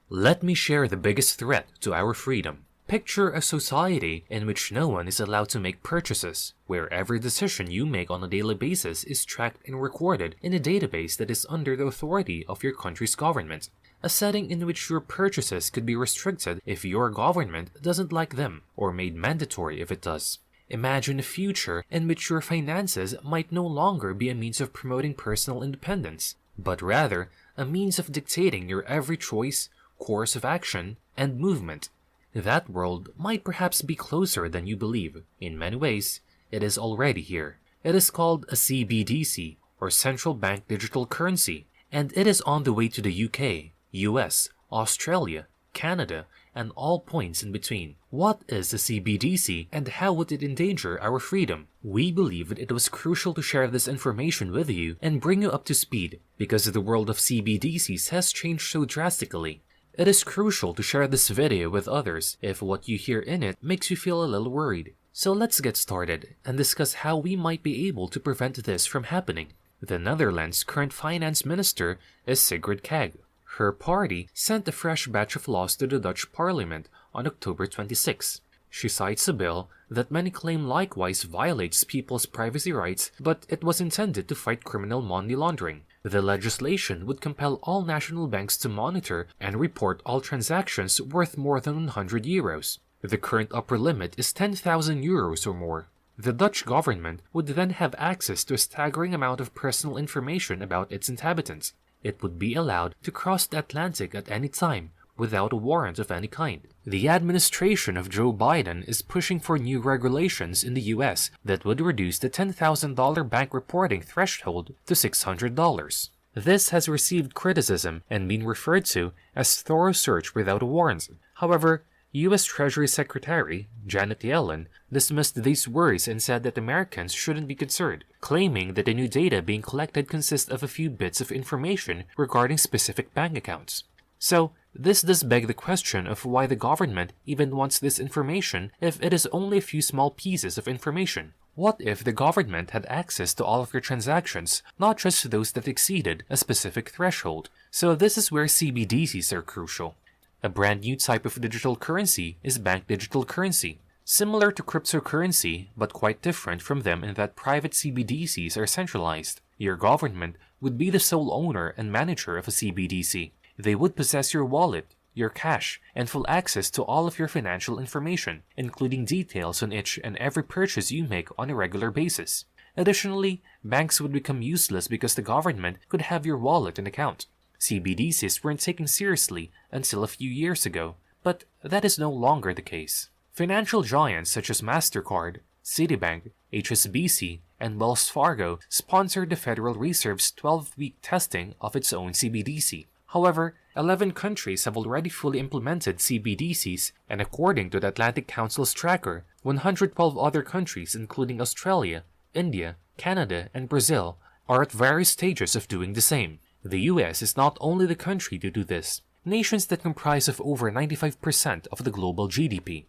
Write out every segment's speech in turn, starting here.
Let me share the biggest threat to our freedom. Picture a society in which no one is allowed to make purchases, where every decision you make on a daily basis is tracked and recorded in a database that is under the authority of your country's government. A setting in which your purchases could be restricted if your government doesn't like them, or made mandatory if it does. Imagine a future in which your finances might no longer be a means of promoting personal independence, but rather a means of dictating your every choice, course of action, and movement. That world might perhaps be closer than you believe. In many ways, it is already here. It is called a CBDC, or Central Bank Digital Currency, and it is on the way to the UK, US, Australia, Canada, and all points in between. What is a CBDC and how would it endanger our freedom? We believe that it was crucial to share this information with you and bring you up to speed because the world of CBDCs has changed so drastically. It is crucial to share this video with others if what you hear in it makes you feel a little worried. So let's get started and discuss how we might be able to prevent this from happening. The Netherlands' current finance minister is Sigrid Kaag. Her party sent a fresh batch of laws to the Dutch parliament on October 26. She cites a bill that many claim likewise violates people's privacy rights, but it was intended to fight criminal money laundering. The legislation would compel all national banks to monitor and report all transactions worth more than 100 euros. The current upper limit is 10,000 euros or more. The Dutch government would then have access to a staggering amount of personal information about its inhabitants. It would be allowed to cross the Atlantic at any time without a warrant of any kind. The administration of Joe Biden is pushing for new regulations in the US that would reduce the $10,000 bank reporting threshold to $600. This has received criticism and been referred to as thorough search without a warrant. However, US Treasury Secretary Janet Yellen dismissed these worries and said that Americans shouldn't be concerned, claiming that the new data being collected consists of a few bits of information regarding specific bank accounts. So, this does beg the question of why the government even wants this information if it is only a few small pieces of information. What if the government had access to all of your transactions, not just those that exceeded a specific threshold? So this is where CBDCs are crucial. A brand new type of digital currency is bank digital currency, similar to cryptocurrency but quite different from them in that private CBDCs are centralized. Your government would be the sole owner and manager of a CBDC. They would possess your wallet, your cash, and full access to all of your financial information, including details on each and every purchase you make on a regular basis. Additionally, banks would become useless because the government could have your wallet and account. CBDCs weren't taken seriously until a few years ago, but that is no longer the case. Financial giants such as MasterCard, Citibank, HSBC, and Wells Fargo sponsored the Federal Reserve's 12-week testing of its own CBDC. However, 11 countries have already fully implemented CBDCs, and according to the Atlantic Council's tracker, 112 other countries including Australia, India, Canada, and Brazil are at various stages of doing the same. The US is not only the country to do this, nations that comprise of over 95% of the global GDP.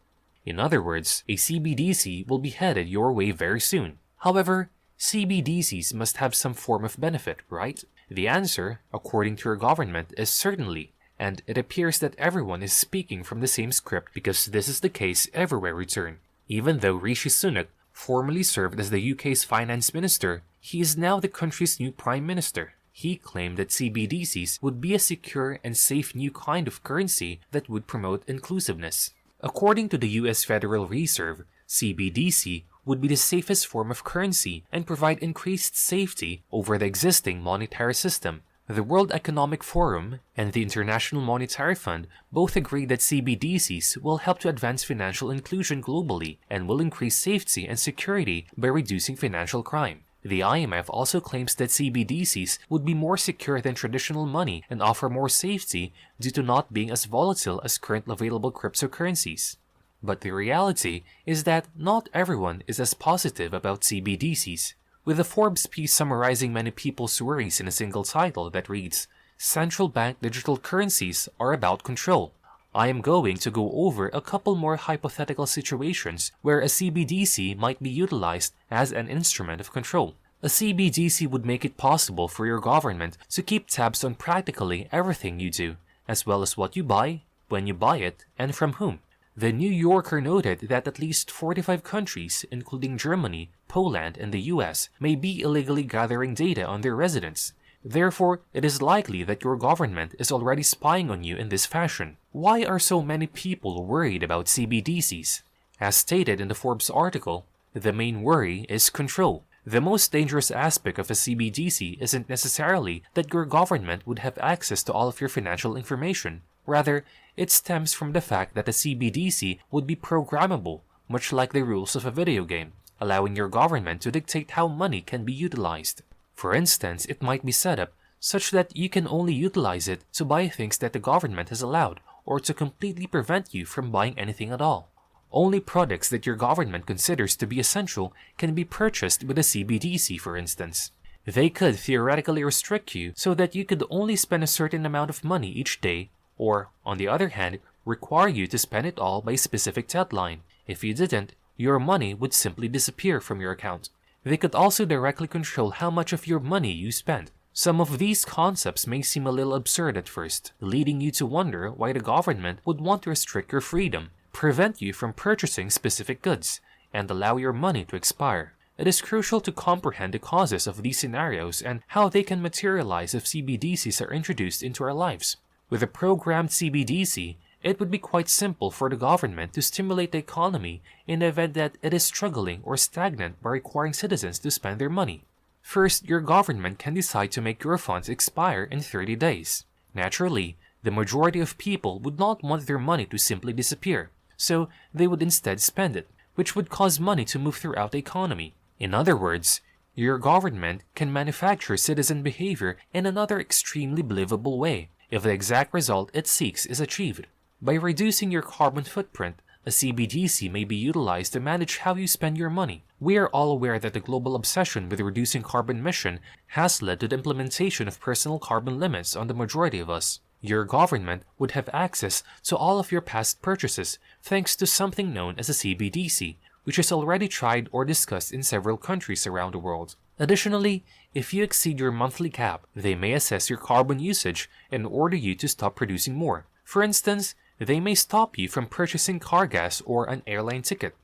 In other words, a CBDC will be headed your way very soon. However, CBDCs must have some form of benefit, right? The answer, according to your government, is certainly, and it appears that everyone is speaking from the same script because this is the case everywhere we turn. Even though Rishi Sunak formerly served as the UK's finance minister, he is now the country's new prime minister. He claimed that CBDCs would be a secure and safe new kind of currency that would promote inclusiveness. According to the US Federal Reserve, CBDC would be the safest form of currency and provide increased safety over the existing monetary system. The World Economic Forum and the International Monetary Fund both agree that CBDCs will help to advance financial inclusion globally and will increase safety and security by reducing financial crime. The IMF also claims that CBDCs would be more secure than traditional money and offer more safety due to not being as volatile as currently available cryptocurrencies. But the reality is that not everyone is as positive about CBDCs, with a Forbes piece summarizing many people's worries in a single title that reads, "Central Bank Digital Currencies are about control." I am going to go over a couple more hypothetical situations where a CBDC might be utilized as an instrument of control. A CBDC would make it possible for your government to keep tabs on practically everything you do, as well as what you buy, when you buy it, and from whom. The New Yorker noted that at least 45 countries, including Germany, Poland, and the US, may be illegally gathering data on their residents. Therefore, it is likely that your government is already spying on you in this fashion. Why are so many people worried about CBDCs? As stated in the Forbes article, the main worry is control. The most dangerous aspect of a CBDC isn't necessarily that your government would have access to all of your financial information. Rather, it stems from the fact that a CBDC would be programmable, much like the rules of a video game, allowing your government to dictate how money can be utilized. For instance, it might be set up such that you can only utilize it to buy things that the government has allowed, or to completely prevent you from buying anything at all. Only products that your government considers to be essential can be purchased with a CBDC, for instance. They could theoretically restrict you so that you could only spend a certain amount of money each day, or, on the other hand, require you to spend it all by a specific deadline. If you didn't, your money would simply disappear from your account. They could also directly control how much of your money you spend. Some of these concepts may seem a little absurd at first, leading you to wonder why the government would want to restrict your freedom, prevent you from purchasing specific goods, and allow your money to expire. It is crucial to comprehend the causes of these scenarios and how they can materialize if CBDCs are introduced into our lives. With a programmed CBDC, it would be quite simple for the government to stimulate the economy in the event that it is struggling or stagnant by requiring citizens to spend their money. First, your government can decide to make your funds expire in 30 days. Naturally, the majority of people would not want their money to simply disappear, so they would instead spend it, which would cause money to move throughout the economy. In other words, your government can manufacture citizen behavior in another extremely believable way if the exact result it seeks is achieved. By reducing your carbon footprint, a CBDC may be utilized to manage how you spend your money. We are all aware that the global obsession with reducing carbon emission has led to the implementation of personal carbon limits on the majority of us. Your government would have access to all of your past purchases thanks to something known as a CBDC, which is already tried or discussed in several countries around the world. Additionally, if you exceed your monthly cap, they may assess your carbon usage and order you to stop producing more. For instance, they may stop you from purchasing car gas or an airline ticket.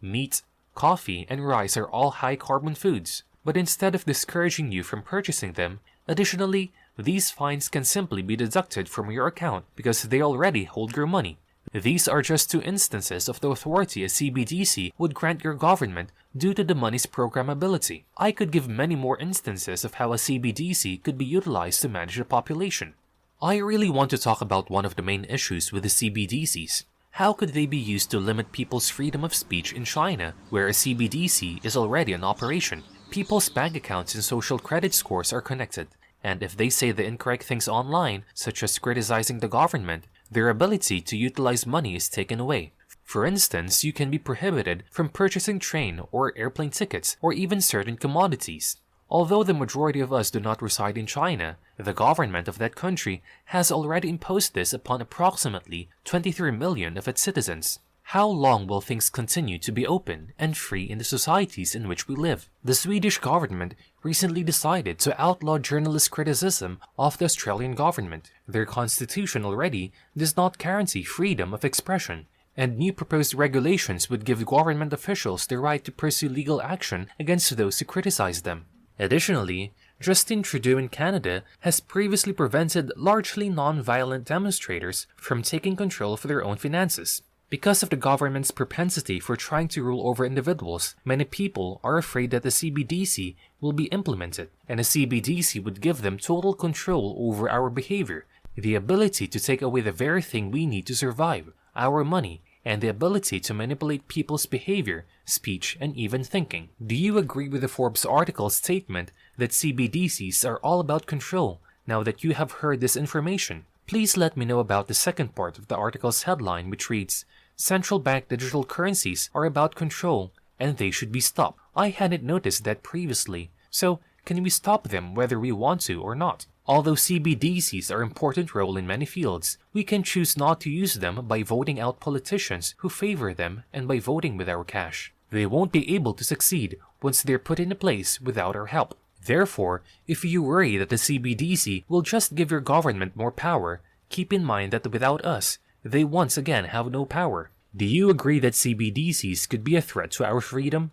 Meat, coffee, and rice are all high-carbon foods, but instead of discouraging you from purchasing them, additionally, these fines can simply be deducted from your account because they already hold your money. These are just two instances of the authority a CBDC would grant your government due to the money's programmability. I could give many more instances of how a CBDC could be utilized to manage the population. I really want to talk about one of the main issues with the CBDCs. How could they be used to limit people's freedom of speech in China, where a CBDC is already in operation? People's bank accounts and social credit scores are connected, and if they say the incorrect things online, such as criticizing the government, their ability to utilize money is taken away. For instance, you can be prohibited from purchasing train or airplane tickets or even certain commodities. Although the majority of us do not reside in China, the government of that country has already imposed this upon approximately 23 million of its citizens. How long will things continue to be open and free in the societies in which we live? The Swedish government recently decided to outlaw journalist criticism of the Australian government. Their constitution already does not guarantee freedom of expression, and new proposed regulations would give government officials the right to pursue legal action against those who criticize them. Additionally, Justin Trudeau in Canada has previously prevented largely non-violent demonstrators from taking control of their own finances. Because of the government's propensity for trying to rule over individuals, many people are afraid that the CBDC will be implemented, and a CBDC would give them total control over our behavior, the ability to take away the very thing we need to survive, our money, and the ability to manipulate people's behavior, speech, and even thinking. Do you agree with the Forbes article's statement that CBDCs are all about control now that you have heard this information? Please let me know about the second part of the article's headline, which reads, "Central bank digital currencies are about control and they should be stopped." I hadn't noticed that previously, so can we stop them whether we want to or not? Although CBDCs are an important role in many fields, we can choose not to use them by voting out politicians who favor them and by voting with our cash. They won't be able to succeed once they're put into place without our help. Therefore, if you worry that the CBDC will just give your government more power, keep in mind that without us, they once again have no power. Do you agree that CBDCs could be a threat to our freedom?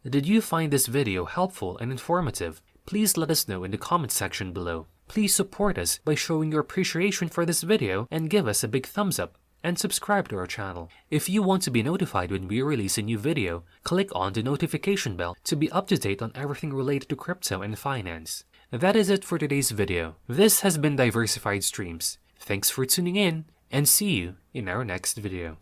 Did you find this video helpful and informative? Please let us know in the comment section below. Please support us by showing your appreciation for this video and give us a big thumbs up and subscribe to our channel. If you want to be notified when we release a new video, click on the notification bell to be up to date on everything related to crypto and finance. That is it for today's video. This has been Diversified Streams. Thanks for tuning in and see you in our next video.